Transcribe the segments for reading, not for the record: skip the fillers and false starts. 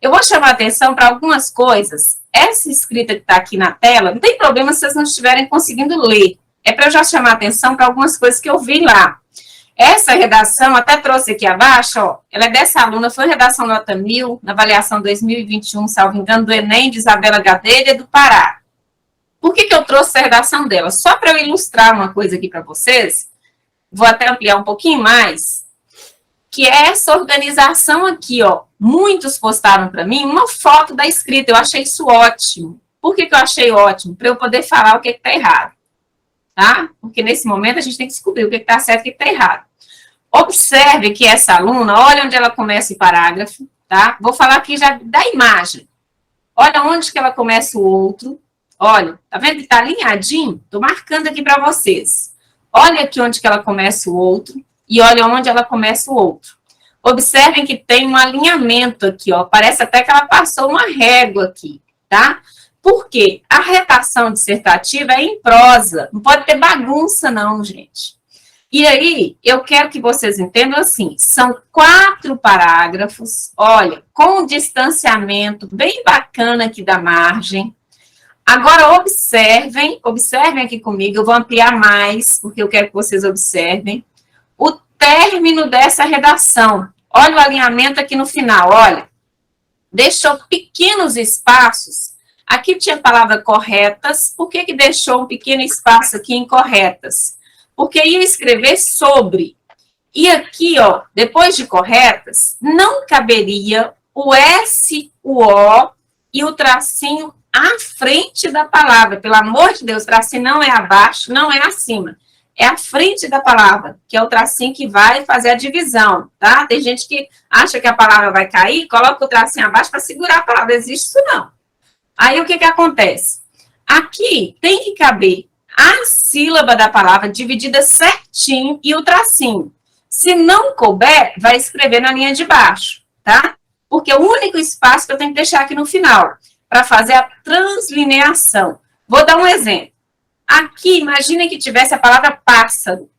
Eu vou chamar atenção para algumas coisas. Essa escrita que está aqui na tela, não tem problema se vocês não estiverem conseguindo ler. É para eu já chamar atenção para algumas coisas que eu vi lá. Essa redação, até trouxe aqui abaixo, ó, ela é dessa aluna, foi redação nota 1000, na avaliação 2021, salvo engano, do Enem, de Isabela Gadelha, do Pará. Por que eu trouxe essa redação dela? Só para eu ilustrar uma coisa aqui para vocês, vou até ampliar um pouquinho mais, que é essa organização aqui, ó. Muitos postaram para mim uma foto da escrita, eu achei isso ótimo. Por que eu achei ótimo? Para eu poder falar o que está errado, tá? Porque nesse momento a gente tem que descobrir o que está certo e o que está errado. Observe que essa aluna, olha onde ela começa o parágrafo, tá? Vou falar aqui já da imagem. Olha onde que ela começa o outro. Olha, tá vendo que tá alinhadinho? Tô marcando aqui para vocês. Olha aqui onde que ela começa o outro e olha onde ela começa o outro. Observem que tem um alinhamento aqui, ó. Parece até que ela passou uma régua aqui, tá? Por quê? A redação dissertativa é em prosa. Não pode ter bagunça, não, gente. E aí, eu quero que vocês entendam assim, são 4 parágrafos, olha, com um distanciamento bem bacana aqui da margem. Agora, observem aqui comigo, eu vou ampliar mais, porque eu quero que vocês observem, o término dessa redação. Olha o alinhamento aqui no final, olha, deixou pequenos espaços. Aqui tinha a palavra corretas, por que deixou um pequeno espaço aqui em corretas? Porque ia escrever sobre. E aqui, ó, depois de corretas, não caberia o S, o O e o tracinho à frente da palavra. Pelo amor de Deus, o tracinho não é abaixo, não é acima. É à frente da palavra, que é o tracinho que vai fazer a divisão, tá? Tem gente que acha que a palavra vai cair, coloca o tracinho abaixo para segurar a palavra. Não existe isso, não. Aí, o que acontece? Aqui tem que caber a sílaba da palavra dividida certinho e o tracinho. Se não couber, vai escrever na linha de baixo, tá? Porque é o único espaço que eu tenho que deixar aqui no final, para fazer a translineação. Vou dar um exemplo. Aqui, imagine que tivesse a palavra pássaro.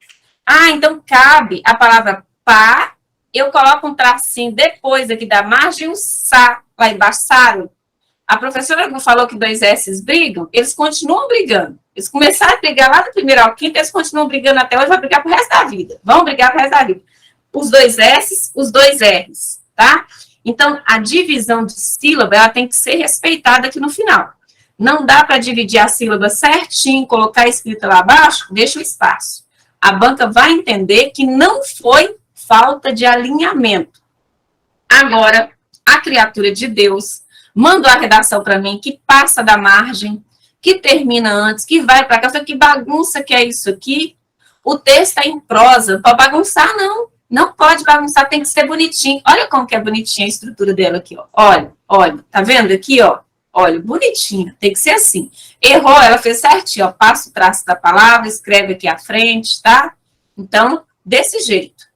Ah, então cabe a palavra pá, eu coloco um tracinho depois aqui da margem, um sá, lá embaixo, saro. A professora não falou que 2 S's brigam? Eles continuam brigando. Eles começaram a brigar lá do primeiro ao quinto, eles continuam brigando até hoje, vai brigar pro resto da vida. Vão brigar pro resto da vida. Os 2 S's, os 2 R's, tá? Então, a divisão de sílaba, ela tem que ser respeitada aqui no final. Não dá para dividir a sílaba certinho, colocar a escrita lá abaixo, deixa o espaço. A banca vai entender que não foi falta de alinhamento. Agora, a criatura de Deus mandou a redação para mim, que passa da margem, que termina antes, que vai para cá. Eu falei, que bagunça que é isso aqui? O texto está em prosa, não pode bagunçar, não. Não pode bagunçar, tem que ser bonitinho. Olha como que é bonitinha a estrutura dela aqui, ó. Olha, olha, tá vendo aqui, ó? Olha, bonitinha, tem que ser assim. Errou, ela fez certinho, ó. Passa o traço da palavra, escreve aqui à frente, tá? Então, desse jeito.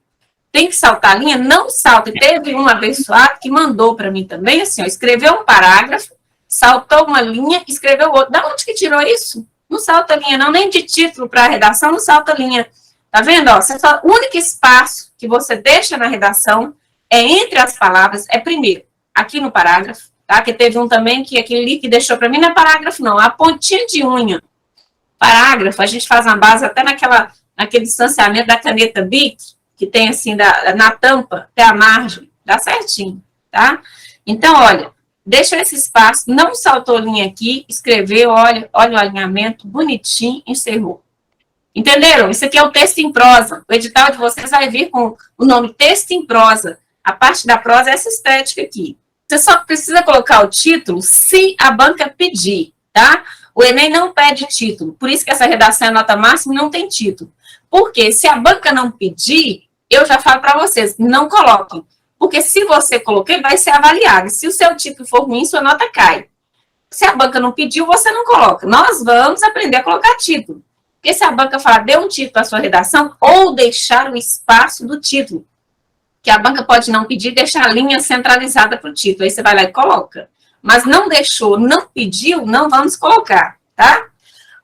Tem que saltar a linha? Não salta. Teve um abençoado que mandou para mim também, assim, ó, escreveu um parágrafo, saltou uma linha, escreveu outro. Da onde que tirou isso? Não salta linha, não, nem de título para a redação, não salta linha. Tá vendo? Ó, o único espaço que você deixa na redação é entre as palavras, é primeiro, aqui no parágrafo, tá? Que teve um também que aquele ali que deixou para mim não é parágrafo, não, é a pontinha de unha. Parágrafo, a gente faz na base até naquele distanciamento da caneta Bic, que tem assim, na tampa, até a margem, dá certinho, tá? Então, olha, deixa esse espaço, não saltou linha aqui, escreveu, olha o alinhamento, bonitinho, encerrou. Entenderam? Isso aqui é o texto em prosa. O edital de vocês vai vir com o nome texto em prosa. A parte da prosa é essa estética aqui. Você só precisa colocar o título se a banca pedir, tá? O Enem não pede título, por isso que essa redação é nota máxima e não tem título. Porque se a banca não pedir, eu já falo para vocês, não coloquem. Porque se você colocar, ele vai ser avaliado. Se o seu título for ruim, sua nota cai. Se a banca não pediu, você não coloca. Nós vamos aprender a colocar título. Porque se a banca falar, dê um título à sua redação, ou deixar o espaço do título. Que a banca pode não pedir e deixar a linha centralizada para o título. Aí você vai lá e coloca. Mas não deixou, não pediu, não vamos colocar, tá?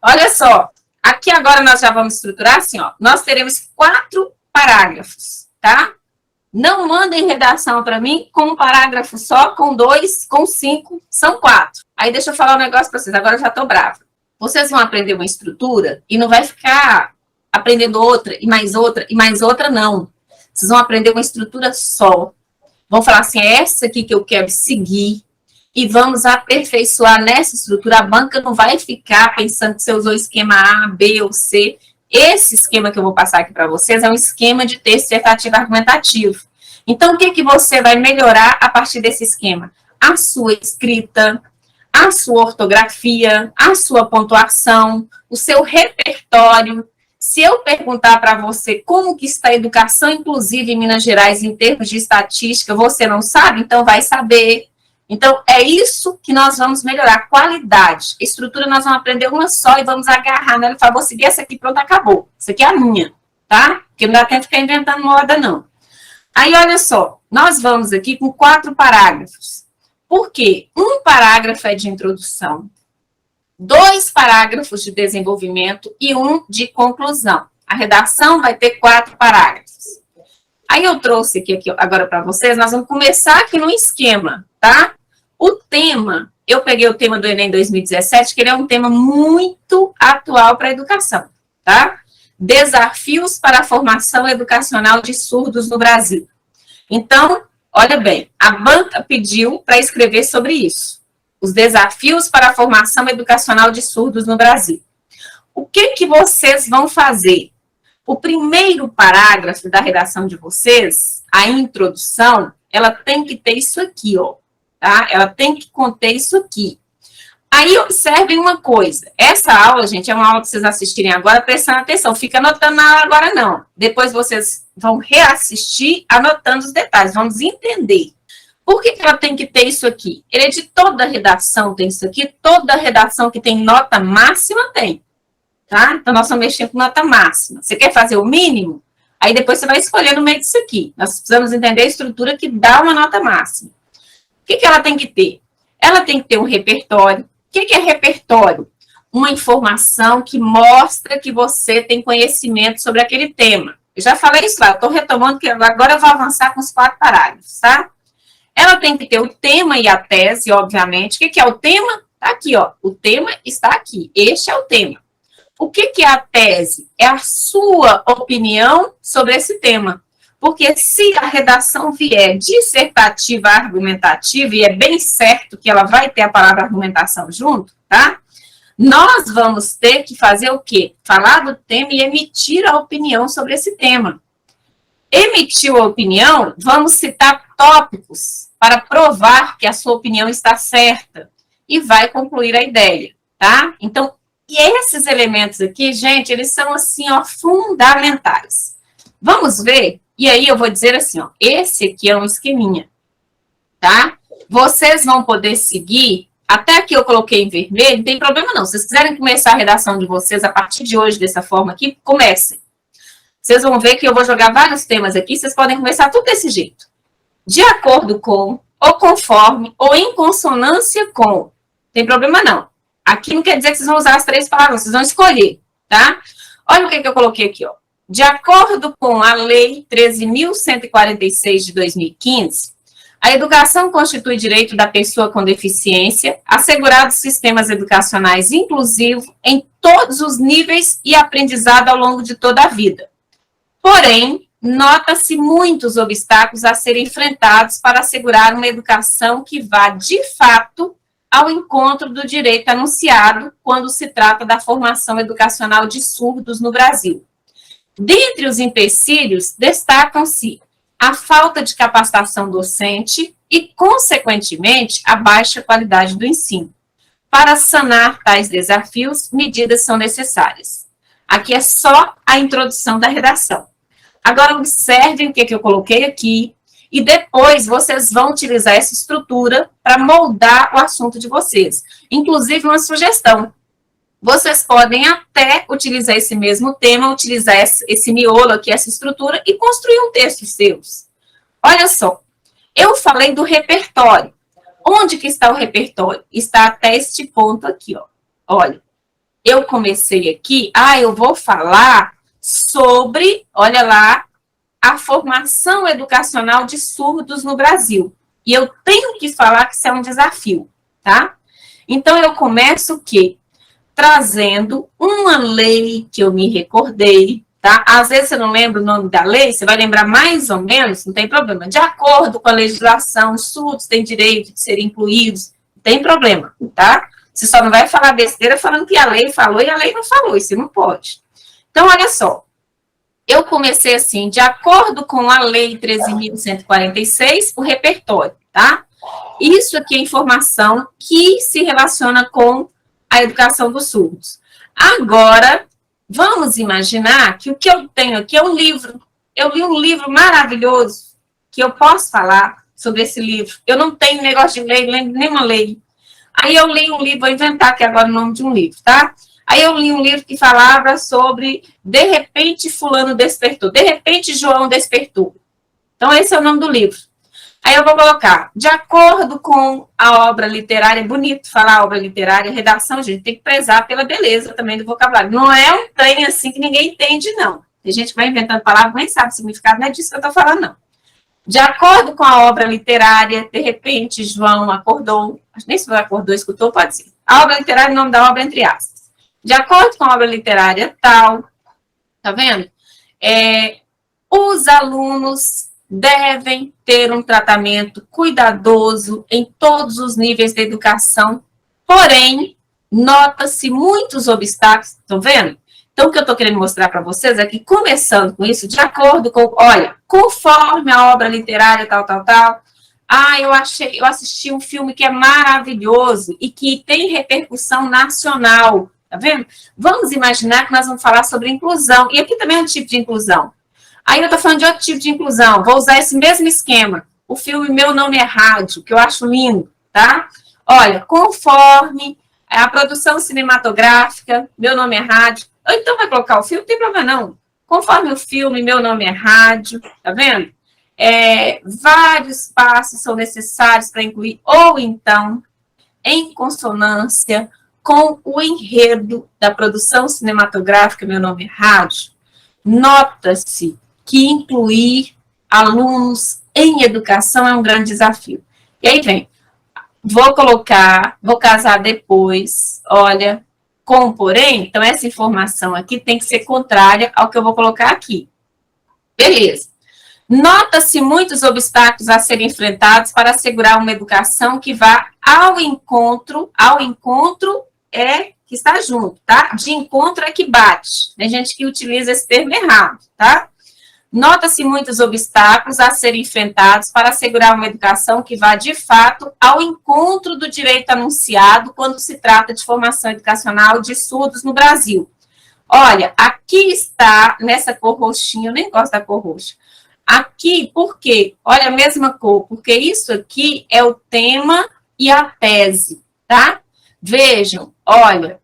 Olha só. Aqui agora nós já vamos estruturar assim, ó. Nós teremos 4 parágrafos, tá? Não mandem redação para mim com um parágrafo só, com 2, com 5, são 4. Aí deixa eu falar um negócio para vocês, agora eu já estou brava. Vocês vão aprender uma estrutura e não vai ficar aprendendo outra, e mais outra, e mais outra, não. Vocês vão aprender uma estrutura só. Vão falar assim, é essa aqui que eu quero seguir, e vamos aperfeiçoar nessa estrutura. A banca não vai ficar pensando que você usou esquema A, B ou C. Esse esquema que eu vou passar aqui para vocês é um esquema de texto dissertativo argumentativo. Então, o que você vai melhorar a partir desse esquema? A sua escrita, a sua ortografia, a sua pontuação, o seu repertório. Se eu perguntar para você como que está a educação inclusiva em Minas Gerais em termos de estatística, você não sabe? Então, vai saber. Então, é isso que nós vamos melhorar, qualidade. Estrutura nós vamos aprender uma só e vamos agarrar nela e falar, vou seguir essa aqui, pronto, acabou. Essa aqui é a minha, tá? Porque não dá tempo de ficar inventando moda, não. Aí, olha só, nós vamos aqui com 4 parágrafos. Por quê? Um parágrafo é de introdução, 2 parágrafos de desenvolvimento e 1 de conclusão. A redação vai ter 4 parágrafos. Aí eu trouxe aqui agora para vocês, nós vamos começar aqui no esquema, tá? O tema, eu peguei o tema do Enem 2017, que ele é um tema muito atual para a educação, tá? Desafios para a formação educacional de surdos no Brasil. Então, olha bem, a banca pediu para escrever sobre isso. Os desafios para a formação educacional de surdos no Brasil. O que vocês vão fazer? O primeiro parágrafo da redação de vocês, a introdução, ela tem que ter isso aqui, ó, tá? Ela tem que conter isso aqui. Aí, observem uma coisa. Essa aula, gente, é uma aula que vocês assistirem agora, prestando atenção. Fica anotando na aula agora, não. Depois vocês vão reassistir, anotando os detalhes. Vamos entender. Por que ela tem que ter isso aqui? Ele é de toda redação tem isso aqui. Toda redação que tem nota máxima tem. Tá? Então, nós estamos mexendo com nota máxima. Você quer fazer o mínimo? Aí, depois você vai escolher no meio disso aqui. Nós precisamos entender a estrutura que dá uma nota máxima. O que ela tem que ter? Ela tem que ter um repertório. O que é repertório? Uma informação que mostra que você tem conhecimento sobre aquele tema. Eu já falei isso lá, eu estou retomando, que agora eu vou avançar com os 4 parágrafos, tá? Ela tem que ter o tema e a tese, obviamente. O que é o tema? Está aqui, ó. O tema está aqui. Este é o tema. O que é a tese? É a sua opinião sobre esse tema. Porque se a redação vier dissertativa, argumentativa, e é bem certo que ela vai ter a palavra argumentação junto, tá? Nós vamos ter que fazer o quê? Falar do tema e emitir a opinião sobre esse tema. Emitiu a opinião, vamos citar tópicos para provar que a sua opinião está certa e vai concluir a ideia, tá? Então, e esses elementos aqui, gente, eles são assim, ó, fundamentais. Vamos ver? E aí eu vou dizer assim, ó, esse aqui é um esqueminha, tá? Vocês vão poder seguir, até aqui eu coloquei em vermelho, não tem problema não. Se vocês quiserem começar a redação de vocês a partir de hoje, dessa forma aqui, comecem. Vocês vão ver que eu vou jogar vários temas aqui, vocês podem começar tudo desse jeito. De acordo com, ou conforme, ou em consonância com. Não tem problema não. Aqui não quer dizer que vocês vão usar as 3 palavras, vocês vão escolher, tá? Olha o que eu coloquei aqui, ó. De acordo com a Lei 13.146 de 2015, a educação constitui direito da pessoa com deficiência, assegurado sistemas educacionais inclusivos em todos os níveis e aprendizado ao longo de toda a vida. Porém, nota-se muitos obstáculos a serem enfrentados para assegurar uma educação que vá, de fato, ao encontro do direito anunciado quando se trata da formação educacional de surdos no Brasil. Dentre os empecilhos, destacam-se a falta de capacitação docente e, consequentemente, a baixa qualidade do ensino. Para sanar tais desafios, medidas são necessárias. Aqui é só a introdução da redação. Agora, observem o que eu coloquei aqui e depois vocês vão utilizar essa estrutura para moldar o assunto de vocês. Inclusive, uma sugestão. Vocês podem até utilizar esse mesmo tema, utilizar esse miolo aqui, essa estrutura, e construir um texto seus. Olha só, eu falei do repertório. Onde que está o repertório? Está até este ponto aqui, ó. Olha, eu comecei aqui, eu vou falar sobre, olha lá, a formação educacional de surdos no Brasil. E eu tenho que falar que isso é um desafio, tá? Então, eu começo o quê? Trazendo uma lei que eu me recordei, tá? Às vezes você não lembra o nome da lei, você vai lembrar mais ou menos, não tem problema. De acordo com a legislação, os surdos têm direito de serem incluídos, não tem problema, tá? Você só não vai falar besteira falando que a lei falou e a lei não falou, isso não pode. Então, olha só, eu comecei assim, de acordo com a lei 13.146, o repertório, tá? Isso aqui é informação que se relaciona com a educação dos surdos. Agora, vamos imaginar que o que eu tenho aqui é um livro. Eu li um livro maravilhoso, que eu posso falar sobre esse livro. Eu não tenho negócio de lei, nenhuma lei. Aí eu li um livro, vou inventar aqui agora o nome de um livro, tá? Aí eu li um livro que falava sobre de repente fulano despertou, de repente João despertou. Então esse é o nome do livro. Aí eu vou colocar, de acordo com a obra literária, é bonito falar obra literária, redação, a gente tem que prezar pela beleza também do vocabulário. Não é um trem assim que ninguém entende, não. Tem gente que vai inventando palavras, nem sabe o significado, não é disso que eu estou falando, não. De acordo com a obra literária, de repente João acordou, nem se acordou, escutou, pode ser. A obra literária, o nome da obra, entre aspas. De acordo com a obra literária tal, tá vendo? Os alunos devem ter um tratamento cuidadoso em todos os níveis da educação, porém, nota-se muitos obstáculos, estão vendo? Então, o que eu estou querendo mostrar para vocês é que, começando com isso, de acordo com, olha, conforme a obra literária, tal, eu assisti um filme que é maravilhoso e que tem repercussão nacional, tá vendo? Vamos imaginar que nós vamos falar sobre inclusão, e aqui também é um tipo de inclusão. Aí eu estou falando de outro tipo de inclusão, vou usar esse mesmo esquema, o filme Meu Nome é Rádio, que eu acho lindo, tá? Olha, conforme a produção cinematográfica, Meu Nome é Rádio, ou então vai colocar o filme, não tem problema não, conforme o filme Meu Nome é Rádio, tá vendo? Vários passos são necessários para incluir, ou então, em consonância com o enredo da produção cinematográfica Meu Nome é Rádio, nota-se que incluir alunos em educação é um grande desafio. E aí vem, vou casar depois, olha, com porém, então essa informação aqui tem que ser contrária ao que eu vou colocar aqui. Beleza. Nota-se muitos obstáculos a serem enfrentados para assegurar uma educação que vá ao encontro é que está junto, tá? De encontro é que bate. Tem gente que utiliza esse termo errado, tá? Nota-se muitos obstáculos a serem enfrentados para assegurar uma educação que vá, de fato, ao encontro do direito anunciado quando se trata de formação educacional de surdos no Brasil. Olha, aqui está, nessa cor roxinha, eu nem gosto da cor roxa. Aqui, por quê? Olha a mesma cor, porque isso aqui é o tema e a tese, tá? Vejam, olha,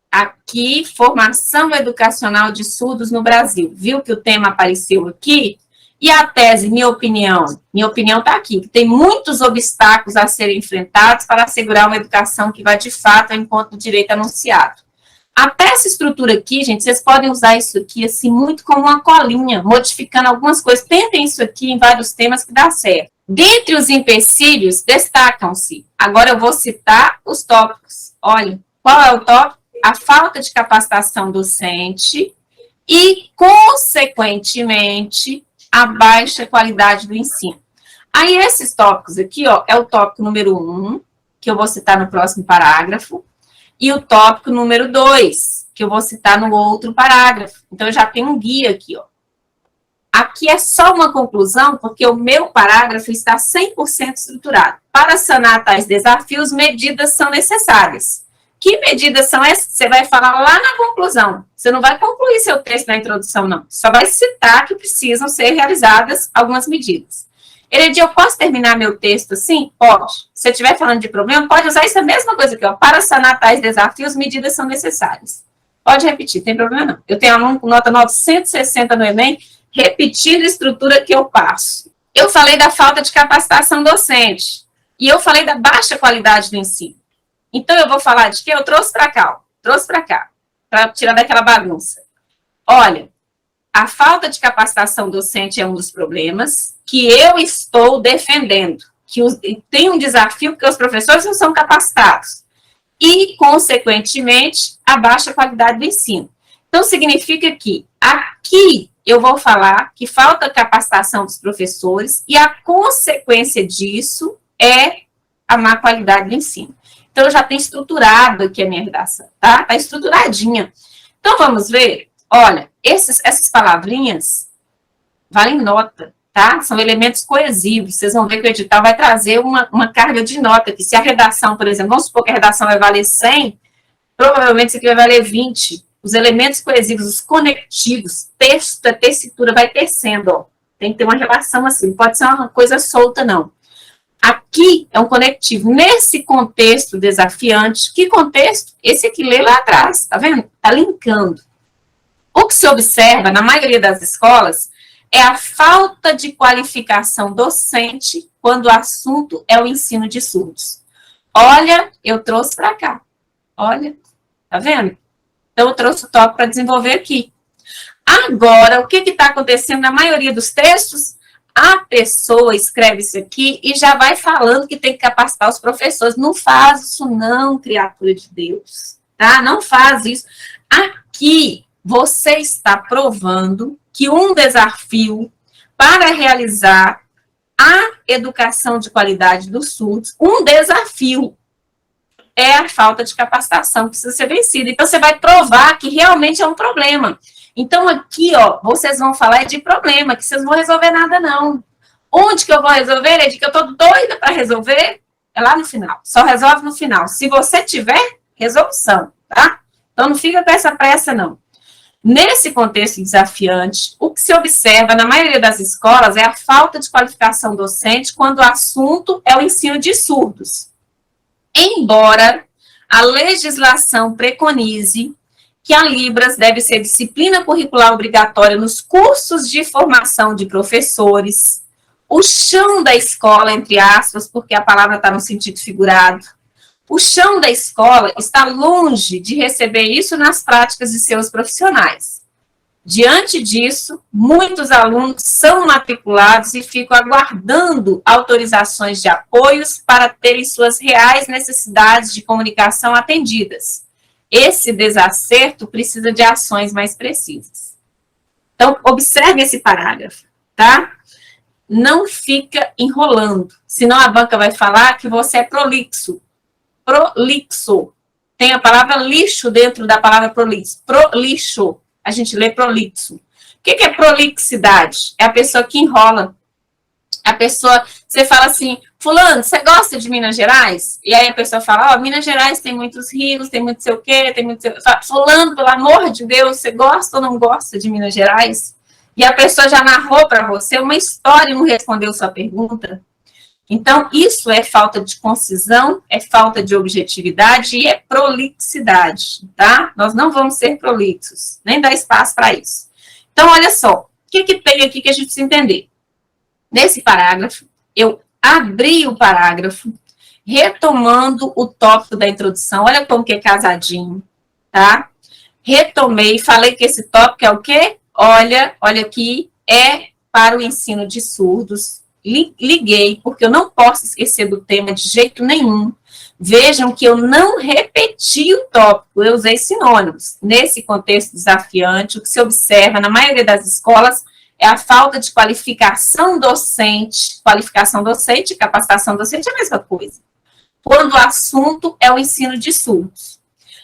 aqui, formação educacional de surdos no Brasil. Viu que o tema apareceu aqui? E a tese, minha opinião está aqui, que tem muitos obstáculos a serem enfrentados para assegurar uma educação que vai, de fato, ao encontro do direito anunciado. Até essa estrutura aqui, gente, vocês podem usar isso aqui, assim, muito como uma colinha, modificando algumas coisas. Tentem isso aqui em vários temas que dá certo. Dentre os empecilhos, destacam-se. Agora eu vou citar os tópicos. Olha, qual é o tópico? A falta de capacitação docente e, consequentemente, a baixa qualidade do ensino. Aí, esses tópicos aqui, ó, é o tópico número 1, que eu vou citar no próximo parágrafo, e o tópico número 2, que eu vou citar no outro parágrafo. Então, eu já tenho um guia aqui, ó. Aqui é só uma conclusão, porque o meu parágrafo está 100% estruturado. Para sanar tais desafios, medidas são necessárias. Que medidas são essas? Você vai falar lá na conclusão. Você não vai concluir seu texto na introdução, não. Só vai citar que precisam ser realizadas algumas medidas. Heredia, eu posso terminar meu texto assim? Pode. Se você estiver falando de problema, pode usar essa mesma coisa aqui, ó. Para sanar tais desafios, medidas são necessárias. Pode repetir, tem problema não. Eu tenho aluno com nota 960 no Enem, repetindo a estrutura que eu passo. Eu falei da falta de capacitação docente. E eu falei da baixa qualidade do ensino. Então, eu vou falar de quê? Eu trouxe para cá, para tirar daquela bagunça. Olha, a falta de capacitação docente é um dos problemas que eu estou defendendo, que tem um desafio porque os professores não são capacitados e, consequentemente, a baixa qualidade do ensino. Então, significa que aqui eu vou falar que falta capacitação dos professores e a consequência disso é a má qualidade do ensino. Então, eu já tenho estruturado aqui a minha redação, tá? Está estruturadinha. Então, vamos ver. Olha, essas palavrinhas valem nota, tá? São elementos coesivos. Vocês vão ver que o edital vai trazer uma carga de nota, que se a redação, por exemplo, vamos supor que a redação vai valer 100, provavelmente isso aqui vai valer 20. Os elementos coesivos, os conectivos, texto, a tessitura vai tecendo, ó. Tem que ter uma relação assim, não pode ser uma coisa solta, não. Aqui é um conectivo. Nesse contexto desafiante, que contexto? Esse aqui lê lá atrás, tá vendo? Tá linkando. O que se observa na maioria das escolas é a falta de qualificação docente quando o assunto é o ensino de surdos. Olha, eu trouxe para cá. Olha, tá vendo? Então, eu trouxe o tópico para desenvolver aqui. Agora, o que está acontecendo na maioria dos textos? A pessoa escreve isso aqui e já vai falando que tem que capacitar os professores. Não faz isso não, criatura de Deus. Tá? Não faz isso. Aqui, você está provando que um desafio para realizar a educação de qualidade dos surdos, um desafio é a falta de capacitação que precisa ser vencida. Então, você vai provar que realmente é um problema. Então, aqui, ó, vocês vão falar de problema, que vocês não vão resolver nada, não. Onde que eu vou resolver? É de que eu tô doida para resolver? É lá no final. Só resolve no final. Se você tiver resolução, tá? Então, não fica com essa pressa, não. Nesse contexto desafiante, o que se observa na maioria das escolas é a falta de qualificação docente quando o assunto é o ensino de surdos. Embora a legislação preconize que a Libras deve ser disciplina curricular obrigatória nos cursos de formação de professores, o chão da escola, entre aspas, porque a palavra está no sentido figurado, o chão da escola está longe de receber isso nas práticas de seus profissionais. Diante disso, muitos alunos são matriculados e ficam aguardando autorizações de apoios para terem suas reais necessidades de comunicação atendidas. Esse desacerto precisa de ações mais precisas. Então, observe esse parágrafo, tá? Não fica enrolando, senão a banca vai falar que você é prolixo. Prolixo. Tem a palavra lixo dentro da palavra prolixo. Prolixo. A gente lê prolixo. O que é prolixidade? É a pessoa que enrola. A pessoa, você fala assim, fulano, você gosta de Minas Gerais? E aí a pessoa fala, ó, Minas Gerais tem muitos rios, tem muito sei o quê, tem muito sei o quê. Fulano, pelo amor de Deus, você gosta ou não gosta de Minas Gerais? E a pessoa já narrou para você uma história e não respondeu sua pergunta. Então, isso é falta de concisão, é falta de objetividade e é prolixidade, tá? Nós não vamos ser prolixos, nem dar espaço para isso. Então, olha só, o que tem aqui que a gente precisa entender? Nesse parágrafo, eu abri o parágrafo, retomando o tópico da introdução, olha como que é casadinho, tá? Retomei, falei que esse tópico é o quê? Olha aqui, é para o ensino de surdos. Liguei, porque eu não posso esquecer do tema de jeito nenhum. Vejam que eu não repeti o tópico, eu usei sinônimos. Nesse contexto desafiante, o que se observa na maioria das escolas é a falta de qualificação docente. Qualificação docente e capacitação docente é a mesma coisa. Quando o assunto é o ensino de surdos.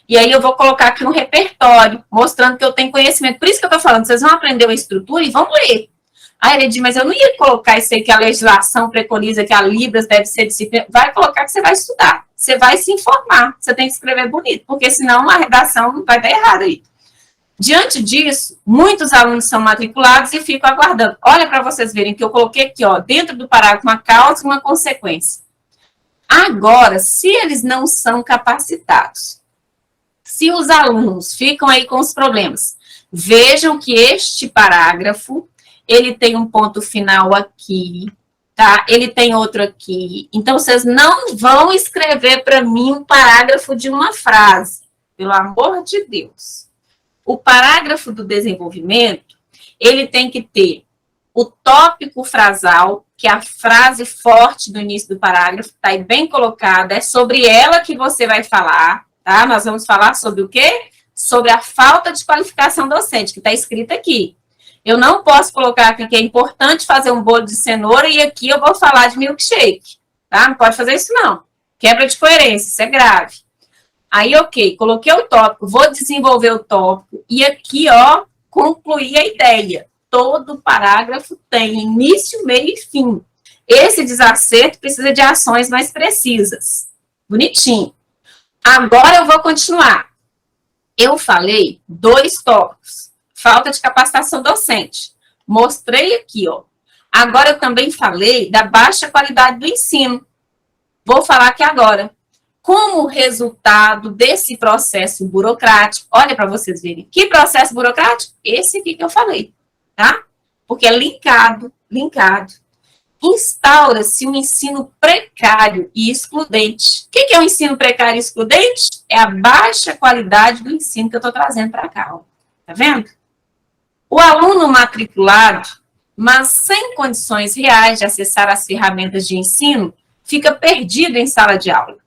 E aí eu vou colocar aqui um repertório, mostrando que eu tenho conhecimento. Por isso que eu estou falando, vocês vão aprender uma estrutura e vão ler. Ah, Heredi, mas eu não ia colocar isso aí que a legislação preconiza, que a Libras deve ser disciplina. Vai colocar que você vai estudar. Você vai se informar. Você tem que escrever bonito, porque senão a redação vai dar errado aí. Diante disso, muitos alunos são matriculados e ficam aguardando. Olha para vocês verem que eu coloquei aqui, ó, dentro do parágrafo, uma causa e uma consequência. Agora, se eles não são capacitados, se os alunos ficam aí com os problemas, vejam que este parágrafo, ele tem um ponto final aqui, tá? Ele tem outro aqui. Então, vocês não vão escrever para mim um parágrafo de uma frase, pelo amor de Deus. O parágrafo do desenvolvimento, ele tem que ter o tópico frasal, que é a frase forte do início do parágrafo, está aí bem colocada, é sobre ela que você vai falar, tá? Nós vamos falar sobre o quê? Sobre a falta de qualificação docente, que está escrito aqui. Eu não posso colocar aqui que é importante fazer um bolo de cenoura e aqui eu vou falar de milkshake, tá? Não pode fazer isso, não. Quebra de coerência, isso é grave. Aí, ok, coloquei o tópico, vou desenvolver o tópico e aqui, ó, concluir a ideia. Todo parágrafo tem início, meio e fim. Esse desacerto precisa de ações mais precisas. Bonitinho. Agora eu vou continuar. Eu falei 2 tópicos. Falta de capacitação docente. Mostrei aqui, ó. Agora eu também falei da baixa qualidade do ensino. Vou falar aqui agora. Como resultado desse processo burocrático, olha para vocês verem. Que processo burocrático? Esse aqui que eu falei, tá? Porque é linkado. Instaura-se um ensino precário e excludente. O que é um ensino precário e excludente? É a baixa qualidade do ensino que eu estou trazendo para cá, ó. Tá vendo? O aluno matriculado, mas sem condições reais de acessar as ferramentas de ensino, fica perdido em sala de aula.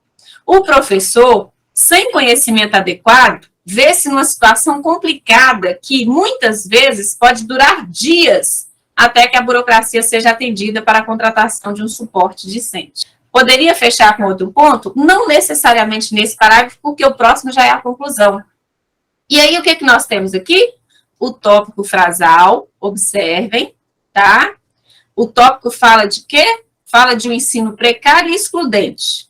O professor, sem conhecimento adequado, vê-se numa situação complicada que, muitas vezes, pode durar dias até que a burocracia seja atendida para a contratação de um suporte discente. Poderia fechar com outro ponto? Não necessariamente nesse parágrafo, porque o próximo já é a conclusão. E aí, o que nós temos aqui? O tópico frasal, observem, tá? O tópico fala de quê? Fala de um ensino precário e excludente.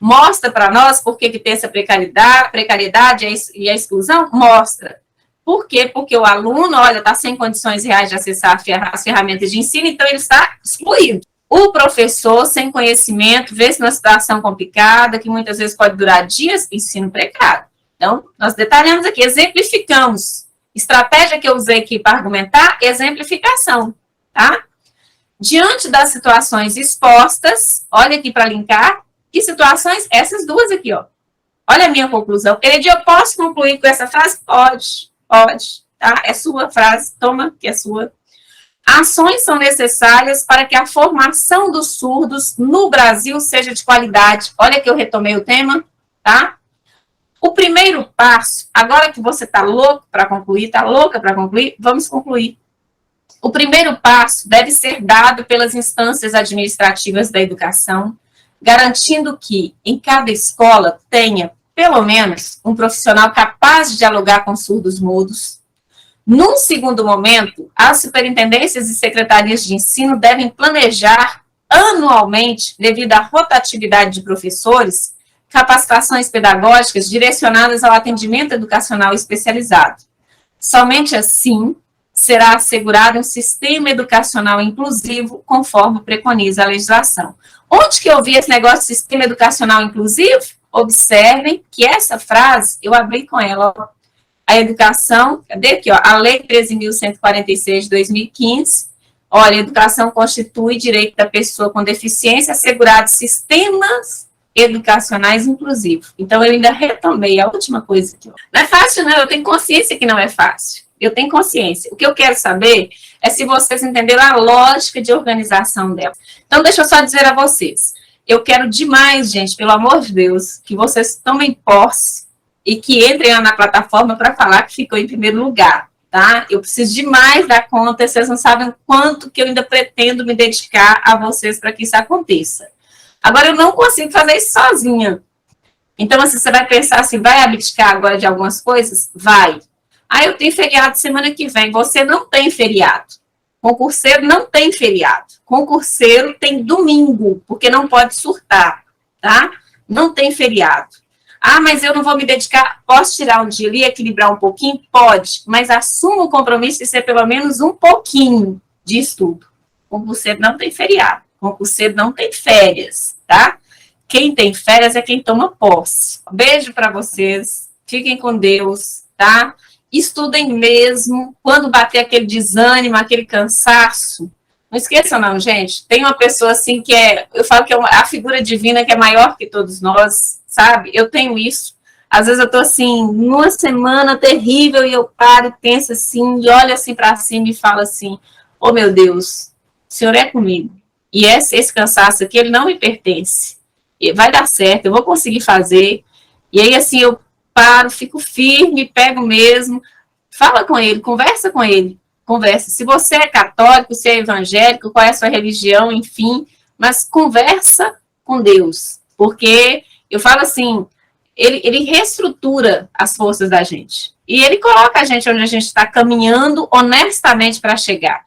Mostra para nós por que tem essa precariedade e a exclusão? Mostra. Por quê? Porque o aluno, olha, está sem condições reais de acessar as ferramentas de ensino, então ele está excluído. O professor, sem conhecimento, vê-se numa situação complicada, que muitas vezes pode durar dias, ensino precário. Então, nós detalhamos aqui, exemplificamos. Estratégia que eu usei aqui para argumentar, exemplificação, tá? Diante das situações expostas, olha aqui para linkar, que situações? Essas duas aqui, ó. Olha a minha conclusão. Heredia, eu posso concluir com essa frase? Pode, tá? É sua frase, toma, que é sua. Ações são necessárias para que a formação dos surdos no Brasil seja de qualidade. Olha que eu retomei o tema, tá? O primeiro passo, agora que você está louco para concluir, está louca para concluir, vamos concluir. O primeiro passo deve ser dado pelas instâncias administrativas da educação, garantindo que em cada escola tenha, pelo menos, um profissional capaz de dialogar com surdos mudos. Num segundo momento, as superintendências e secretarias de ensino devem planejar anualmente, devido à rotatividade de professores, capacitações pedagógicas direcionadas ao atendimento educacional especializado. Somente assim será assegurado um sistema educacional inclusivo, conforme preconiza a legislação. Onde que eu vi esse negócio de sistema educacional inclusivo? Observem que essa frase, eu abri com ela, ó. A educação, cadê aqui, ó? A Lei 13.146 de 2015, olha, a educação constitui direito da pessoa com deficiência assegurado sistemas educacionais inclusivos. Então, eu ainda retomei a última coisa aqui. Ó. Não é fácil, não, eu tenho consciência que não é fácil. Eu tenho consciência. O que eu quero saber é se vocês entenderam a lógica de organização dela. Então, deixa eu só dizer a vocês. Eu quero demais, gente, pelo amor de Deus, que vocês tomem posse e que entrem lá na plataforma para falar que ficou em primeiro lugar, tá? Eu preciso demais dar conta, vocês não sabem o quanto que eu ainda pretendo me dedicar a vocês para que isso aconteça. Agora, eu não consigo fazer isso sozinha. Então, assim, você vai pensar assim, vai abdicar agora de algumas coisas? Vai. Ah, eu tenho feriado semana que vem. Você não tem feriado. Concurseiro não tem feriado. Concurseiro tem domingo, porque não pode surtar, tá? Não tem feriado. Ah, mas eu não vou me dedicar. Posso tirar um dia ali, equilibrar um pouquinho? Pode, mas assuma o compromisso de ser pelo menos um pouquinho de estudo. Concurseiro não tem feriado. Concurseiro não tem férias, tá? Quem tem férias é quem toma posse. Beijo para vocês. Fiquem com Deus, tá? Estudem mesmo. Quando bater aquele desânimo, aquele cansaço, não esqueçam não, gente. Tem uma pessoa assim que eu falo que é a figura divina que é maior que todos nós, sabe? Eu tenho isso. Às vezes eu tô assim, numa semana terrível, e eu paro, penso assim, e olho assim para cima e falo assim, oh meu Deus, o Senhor é comigo. E esse cansaço aqui, ele não me pertence. E vai dar certo, eu vou conseguir fazer. E aí assim, eu paro, fico firme, pego mesmo, fala com ele, conversa com ele, conversa. Se você é católico, se é evangélico, qual é a sua religião, enfim, mas conversa com Deus, porque eu falo assim, ele reestrutura as forças da gente. E ele coloca a gente onde a gente está caminhando honestamente para chegar.